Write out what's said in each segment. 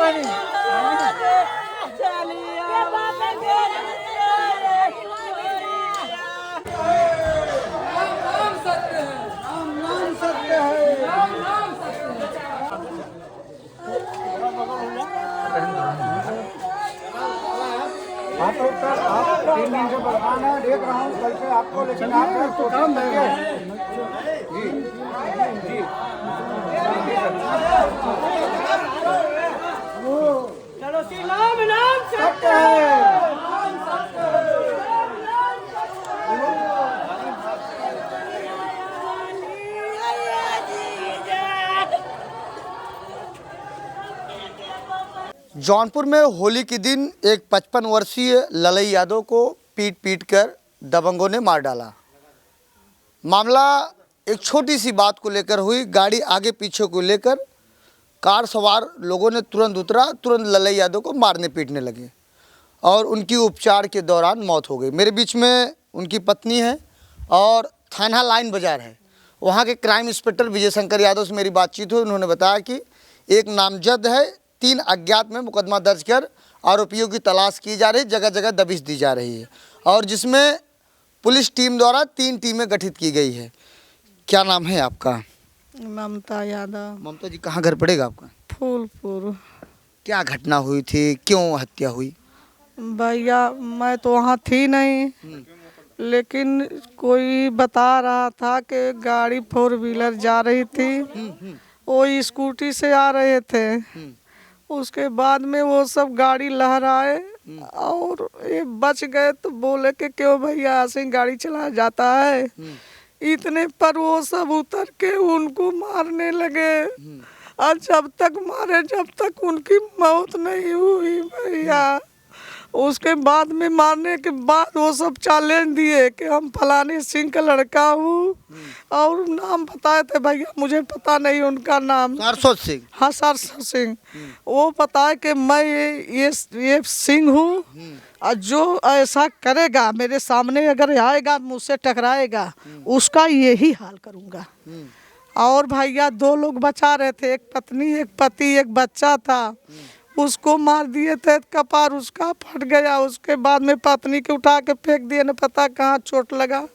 हाँ तो सर आप 3 दिन से परेशान है, देख रहा हूँ कल से आपको, लेकिन आप तो काम देंगे जी जी। चलो श्री राम नाम सत्य है। जौनपुर में होली के दिन एक 55 वर्षीय ललई यादव को पीट पीट कर दबंगों ने मार डाला। मामला एक छोटी सी बात को लेकर हुई। गाड़ी आगे पीछे को लेकर कार सवार लोगों ने तुरंत उतरा, तुरंत ललई यादव को मारने पीटने लगे और उनकी उपचार के दौरान मौत हो गई। मेरे बीच में उनकी पत्नी है और थाना लाइन बाज़ार है, वहाँ के क्राइम इंस्पेक्टर विजय शंकर यादव से मेरी बातचीत हुई। उन्होंने बताया कि एक नामजद है, 3 अज्ञात में मुकदमा दर्ज कर आरोपियों की तलाश की जा रही, जगह जगह दबिश दी जा रही है और जिसमें पुलिस टीम द्वारा 3 टीमें गठित की गई है। क्या नाम है आपका? ममता यादव। ममता जी, कहाँ घर पड़ेगा आपका? फूलपुर। क्या घटना हुई थी, क्यों हत्या हुई? भैया मैं तो वहाँ थी नहीं, लेकिन कोई बता रहा था कि गाड़ी 4 व्हीलर जा रही थी, वो स्कूटी से आ रहे थे। उसके बाद में वो सब गाड़ी लहराए और ये बच गए, तो बोले कि क्यों भैया ऐसे ही गाड़ी चला जाता है। इतने पर वो सब उतर के उनको मारने लगे और जब तक मारे जब तक उनकी मौत नहीं हुई भैया। उसके बाद में मारने के बाद वो सब चैलेंज दिए कि हम फलाने सिंह का लड़का हूँ और नाम बताए थे भैया, मुझे पता नहीं उनका नाम। सरस्वत सिंह। हाँ सरस्वत सिंह। वो बताए कि मैं ये सिंह हूँ और जो ऐसा करेगा मेरे सामने अगर आएगा मुझसे टकराएगा उसका यही हाल करूँगा। और भैया 2 लोग बचा रहे थे, एक पत्नी एक पति, एक बच्चा था, उसको मार दिए थे, कपार उसका फट गया। उसके बाद में पत्नी के उठा के फेंक दिए, न पता कहाँ चोट लगा।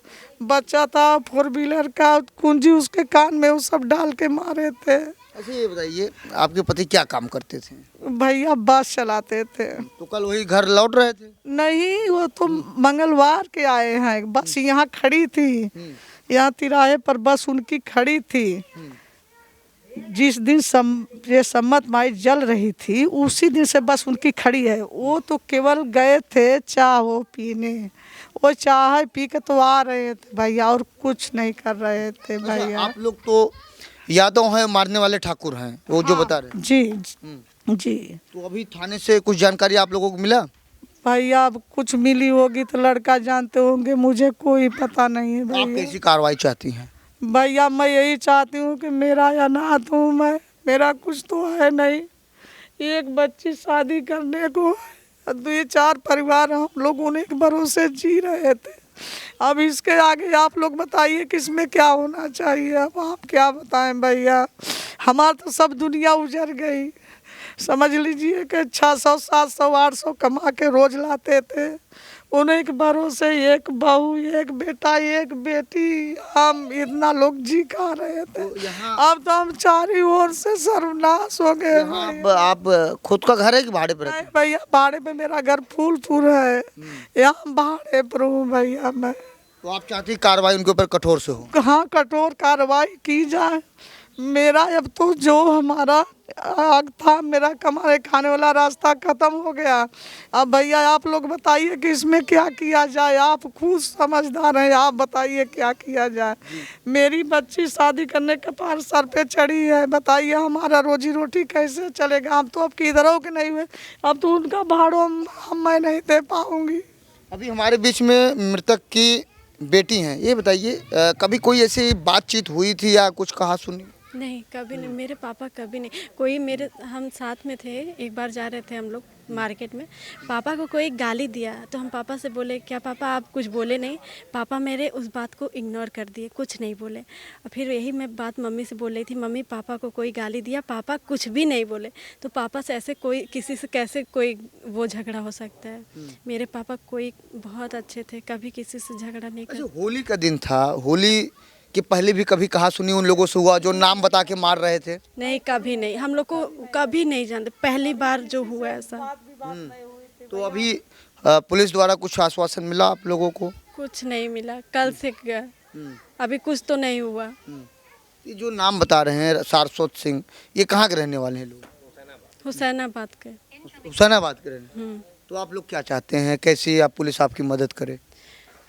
बच्चा था 4 व्हीलर का, कुंजी उसके कान में वो सब डाल के मारे थे। अच्छा ये बताइए, आपके पति क्या काम करते थे? भैया बस चलाते थे। तो कल वही घर लौट रहे थे? नहीं, वो तो मंगलवार के आए हैं, बस यहाँ खड़ी थी, यहाँ तिराहे पर बस उनकी खड़ी थी। जिस दिन ये सम्मत माई जल रही थी उसी दिन से बस उनकी खड़ी है। वो तो केवल गए थे चाय वो पीने, वो चाय पी के तो आ रहे थे भैया और कुछ नहीं कर रहे थे भैया। आप लोग तो यादव हैं, मारने वाले ठाकुर हैं, वो जो बता रहे हैं। जी जी। तो अभी थाने से कुछ जानकारी आप लोगों को मिला? भैया अब कुछ मिली होगी तो लड़का जानते होंगे, मुझे कोई पता नहीं है आप भैया। कैसी कार्रवाई चाहती हैं? भैया मैं यही चाहती हूँ कि मेरा अनाथ हूँ मैं, मेरा कुछ तो है नहीं, एक बच्ची शादी करने को, 2-4 परिवार हम लोग उन्हीं के भरोसे जी रहे थे। अब इसके आगे आप लोग बताइए कि इसमें क्या होना चाहिए। अब आप क्या बताएं भैया, हमारा तो सब दुनिया उजड़ गई। समझ लीजिए कि 600 700 800 कमा के रोज लाते थे, उन्हीं के भरोसे एक बहू एक बेटा एक बेटी, हम इतना लोग जी खा रहे थे। अब तो हम चारों ओर से सर्वनाश हो गए। आप खुद का घर है कि भाड़े पर रहते हैं? नहीं भैया, भाड़े पे मेरा घर फूलपुर है, यहाँ भाड़े पर हूँ भैया मैं। तो आप चाहती कार्रवाई उनके ऊपर कठोर से हो? हाँ, कठोर कार्रवाई की जाए। मेरा अब तो जो हमारा आग था, मेरा कमाने खाने वाला रास्ता खत्म हो गया। अब भैया आप लोग बताइए कि इसमें क्या किया जाए, आप खुद समझदार हैं, आप बताइए क्या किया जाए। मेरी बच्ची शादी करने के पार सर पे चढ़ी है, बताइए हमारा रोजी रोटी कैसे चलेगा। हम तो अब किधरों के नहीं हुए, अब तो उनका भाड़ों मैं नहीं दे पाऊँगी। अभी हमारे बीच में मृतक की बेटी हैं, ये बताइए कभी कोई ऐसी बातचीत हुई थी या कुछ कहा सुनी? नहीं, कभी नहीं। मेरे पापा कभी नहीं। कोई मेरे हम साथ में थे, एक बार जा रहे थे हम लोग मार्केट में, पापा को कोई गाली दिया तो हम पापा से बोले क्या पापा आप कुछ बोले नहीं? पापा मेरे उस बात को इग्नोर कर दिए, कुछ नहीं बोले। और फिर यही मैं बात मम्मी से बोल रही थी, मम्मी पापा को कोई गाली दिया, पापा कुछ भी नहीं बोले। तो पापा से ऐसे कोई किसी से कैसे कोई वो झगड़ा हो सकता है? मेरे पापा कोई बहुत अच्छे थे, कभी किसी से झगड़ा नहीं अच्छा, कर। होली का दिन था, होली के पहले भी कभी कहा सुनी उन लोगों से हुआ जो नाम बता के मार रहे थे? नहीं, कभी नहीं। हम लोग को कभी नहीं जानते, पहली बार जो हुआ ऐसा। तो अभी पुलिस द्वारा कुछ आश्वासन मिला आप लोगों को? कुछ नहीं मिला, कल से गया, अभी कुछ तो नहीं हुआ। ये जो नाम बता रहे हैं सारस्वत सिंह, ये कहाँ के रहने वाले हैं लोग? हुसैनाबाद के। हुसैनाबाद के रहने। तो आप लोग क्या चाहते हैं, कैसे आप पुलिस आपकी मदद करे?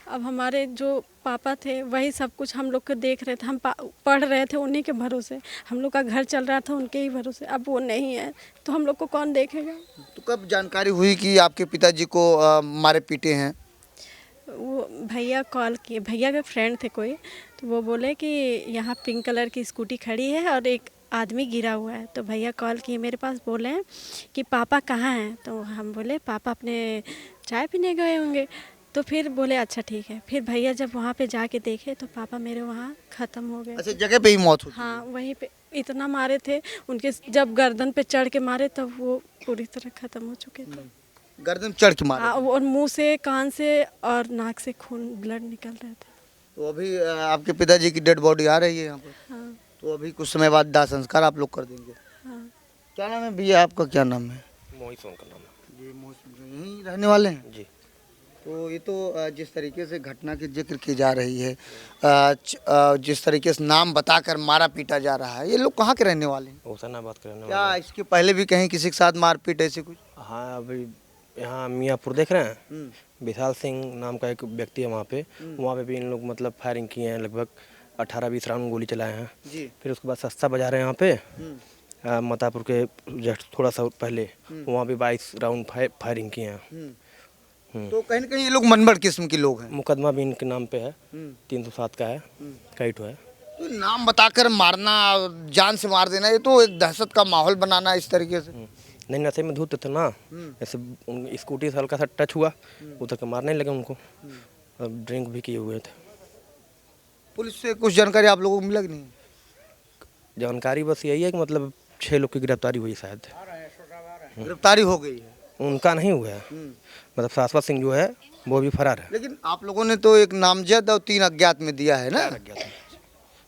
अब हमारे जो पापा थे वही सब कुछ हम लोग को देख रहे थे, हम पढ़ रहे थे उन्हीं के भरोसे, हम लोग का घर चल रहा था उनके ही भरोसे। अब वो नहीं है तो हम लोग को कौन देखेगा? तो कब जानकारी हुई कि आपके पिताजी को मारे पीटे हैं? वो भैया कॉल किए, भैया के फ्रेंड थे कोई, तो वो बोले कि यहाँ पिंक कलर की स्कूटी खड़ी है और एक आदमी गिरा हुआ है। तो भैया कॉल किए मेरे पास, बोले कि पापा कहाँ हैं? तो हम बोले पापा अपने चाय पीने गए होंगे। तो फिर बोले अच्छा ठीक है। फिर भैया जब वहाँ पे जाके देखे तो पापा मेरे वहाँ ख़त्म हो गए। अच्छा, जगह पे ही मौत हुई? हाँ, वहीं पे इतना मारे थे उनके, जब गर्दन पे चढ़ के मारे तब वो पूरी तरह ख़त्म हो चुके थे। गर्दन चढ़ के मारे? हाँ, और मुंह से, कान से और नाक से खून, ब्लड निकल रहे थे। तो अभी आपके पिताजी की डेड बॉडी आ रही है यहाँ पर? हाँ। तो अभी कुछ समय बाद दाह संस्कार आप लोग कर देंगे? हाँ। क्या नाम है भैया आपका, क्या नाम है? मोहित सोन का नाम है जी, मोहसिन, यहीं रहने वाले हैं? जी। तो ये तो जिस तरीके से घटना की जिक्र की जा रही है, जिस तरीके से नाम बताकर मारा पीटा जा रहा है, ये लोग कहाँ के रहने वाले हैं? हुसैनाबाद के रहने क्या वाले इसके पहले भी कहीं किसी के साथ मारपीट ऐसे कुछ? हैं। हाँ, अभी यहाँ मियाँपुर देख रहे हैं, विशाल सिंह नाम का एक व्यक्ति है वहाँ पे भी इन लोग मतलब फायरिंग किए हैं, लगभग 18-20 राउंड गोली चलाए हैं। जी। फिर उसके बाद सस्ता बाजार है यहाँ पे, मतापुर के जस्ट थोड़ा सा पहले, वहाँ भी 22 राउंड फायरिंग किए हैं। तो कहीं न कहीं ये लोग मनबड़ किस्म के लोग हैं। मुकदमा भी इनके नाम पे है, 307 का है, कई ठो है। तो नाम बताकर मारना, जान से मार देना, ये तो एक दहशत का माहौल बनाना इस तरीके से। नहीं, नशे में धूत थे ना, ऐसे स्कूटी से हल्का सा टच हुआ, उधर के मारने लगे उनको, और ड्रिंक भी किए हुए थे। पुलिस से कुछ जानकारी आप लोगों को मिला कि नहीं? जानकारी बस यही है कि मतलब 6 लोग की गिरफ्तारी हुई शायद। गिरफ्तारी हो गई है? उनका नहीं हुआ है, मतलब सारस्वत सिंह जो है वो भी फरार है। लेकिन आप लोगों ने तो एक नामजद और 3 अज्ञात में दिया है ना?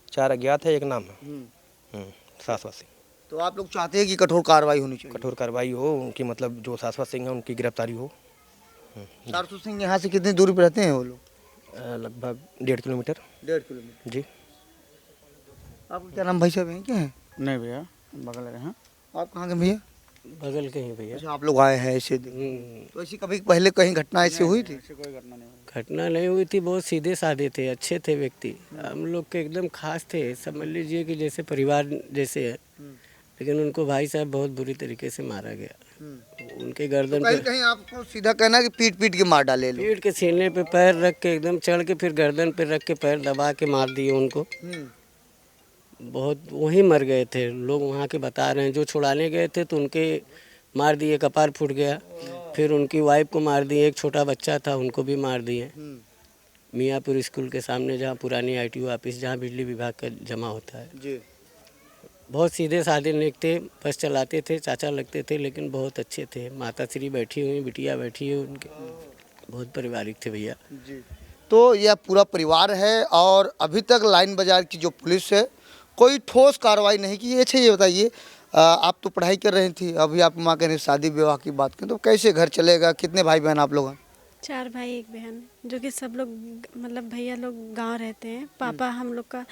4 अज्ञात है, एक नाम है सारस्वत सिंह। तो आप लोग चाहते हैं कि कठोर कार्रवाई होनी चाहिए? कठोर कार्रवाई हो उनकी, मतलब जो सारस्वत सिंह है उनकी गिरफ्तारी हो। सारस्वत सिंह यहाँ से कितनी दूरी पर रहते हैं वो लोग? लगभग 1.5 किलोमीटर। 1.5 किलोमीटर। जी। आपका क्या नाम भाई साहब है, क्या है? नहीं भैया, बगल में हैं। आप कहाँ के भैया? बगल के ही भैया। अच्छा, आप लोग आए हैं ऐसे दिन। तो ऐसी कभी पहले कहीं घटना ऐसी हुई थी? कोई घटना नहीं हुई। घटना नहीं हुई थी, बहुत सीधे साधे थे, अच्छे थे व्यक्ति, हम लोग के एकदम खास थे, समझ लीजिए कि जैसे परिवार जैसे है। लेकिन उनको भाई साहब बहुत बुरी तरीके से मारा गया, उनके गर्दन कहीं पे, कहीं आपको सीधा कहना है कि पीट पीट के मार डाले लोग। पीठ के सीने पे पैर रख के एकदम चढ़ के फिर गर्दन पे रख के पैर दबा के मार दिए उनको। बहुत वहीं मर गए थे लोग, वहाँ के बता रहे हैं। जो छुड़ाने गए थे तो उनके मार दिए, कपार फूट गया। फिर उनकी वाइफ को मार दिए, एक छोटा बच्चा था उनको भी मार दिए। मियाँपुर स्कूल के सामने, जहाँ पुरानी ITO ऑफिस, जहाँ बिजली विभाग का जमा होता है जी। बहुत सीधे साधे नेक थे, बस चलाते थे, चाचा लगते थे, लेकिन बहुत अच्छे थे। माता श्री बैठी हुई, बिटिया बैठी है उनके, बहुत पारिवारिक थे भैया जी। तो यह पूरा परिवार है और अभी तक लाइन बाजार की जो पुलिस है कोई ठोस कार्रवाई नहीं की। अच्छा, ये बताइए, आप तो पढ़ाई कर रही थी, अभी आप माँ कह रही शादी विवाह की बात करें तो कैसे घर चलेगा? कितने भाई बहन आप लोग हैं? 4 भाई 1 बहन, जो कि सब लोग मतलब भैया लोग गांव रहते हैं। पापा हम लोग का,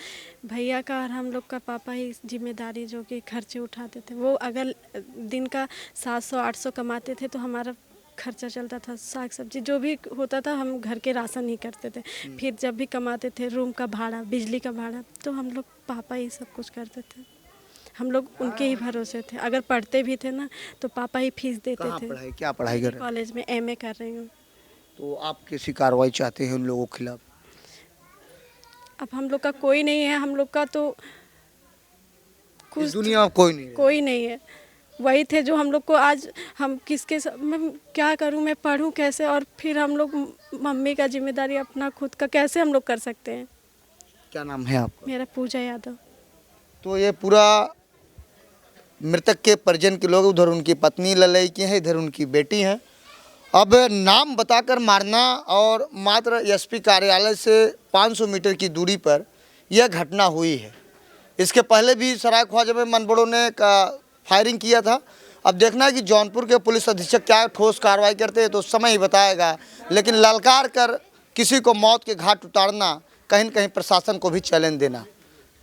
भैया का और हम लोग का पापा ही जिम्मेदारी जो कि खर्चे उठाते थे। वो अगर दिन का 700-800 कमाते थे तो हमारा खर्चा चलता था, साग सब्जी जो भी होता था हम घर के राशन ही करते थे। फिर जब भी कमाते थे, रूम का भाड़ा, बिजली का भाड़ा, तो हम लोग पापा ही सब कुछ करते थे। हम लोग उनके ही भरोसे थे। अगर पढ़ते भी थे ना तो पापा ही फीस देते कहाँ थे। पढ़ाई, क्या पढ़ाई कर रहे हैं? कॉलेज में MA कर रही हूँ। तो आप कैसी कार्रवाई चाहते हैं उन लोगों के खिलाफ? अब हम लोग का कोई नहीं है, हम लोग का तो कुछ इस दुनिया में कोई नहीं है। कोई नहीं है। वही थे जो हम लोग को आज हम किसके मैं क्या करूं, मैं पढूं कैसे, और फिर हम लोग मम्मी का जिम्मेदारी अपना खुद का कैसे हम लोग कर सकते हैं। क्या नाम है आपका? मेरा पूजा यादव। तो ये पूरा मृतक के परिजन के लोग, उधर उनकी पत्नी ललई की है, इधर उनकी बेटी है। अब नाम बताकर मारना और मात्र एसपी कार्यालय से 500 मीटर की दूरी पर यह घटना हुई है। इसके पहले भी सराय ख्वाजा में मनबड़ों ने फायरिंग किया था। अब देखना है कि जौनपुर के पुलिस अधीक्षक क्या ठोस कार्रवाई करते हैं, तो समय ही बताएगा। लेकिन ललकार कर किसी को मौत के घाट उतारना कहीं न कहीं प्रशासन को भी चैलेंज देना।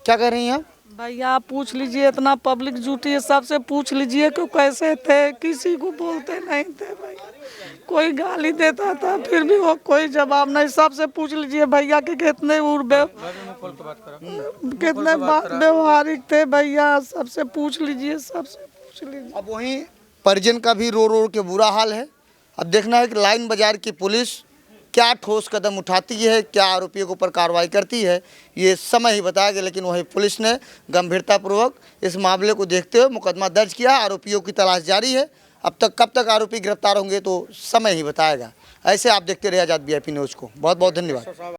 क्या कह रही हैं आप? भैया आप पूछ लीजिए, इतना पब्लिक जुटी है, सबसे पूछ लीजिए कि कैसे थे, किसी को बोलते नहीं थे भैया, कोई गाली देता था फिर भी वो कोई जवाब नहीं। सबसे पूछ लीजिए भैया कि कितने कितने व्यवहारिक थे भैया, सबसे पूछ लीजिए, सबसे पूछ लीजिए। अब वहीं परिजन का भी रो रो के बुरा हाल है। अब देखना है कि लाइन बाजार की पुलिस क्या ठोस कदम उठाती है, क्या आरोपियों के ऊपर कार्रवाई करती है, ये समय ही बताएगा। लेकिन वही पुलिस ने गंभीरतापूर्वक इस मामले को देखते हुए मुकदमा दर्ज किया। आरोपियों की तलाश जारी है। अब तक कब तक आरोपी गिरफ्तार होंगे तो समय ही बताएगा। ऐसे आप देखते रहिए आज़ाद VIP न्यूज़ को। बहुत बहुत धन्यवाद।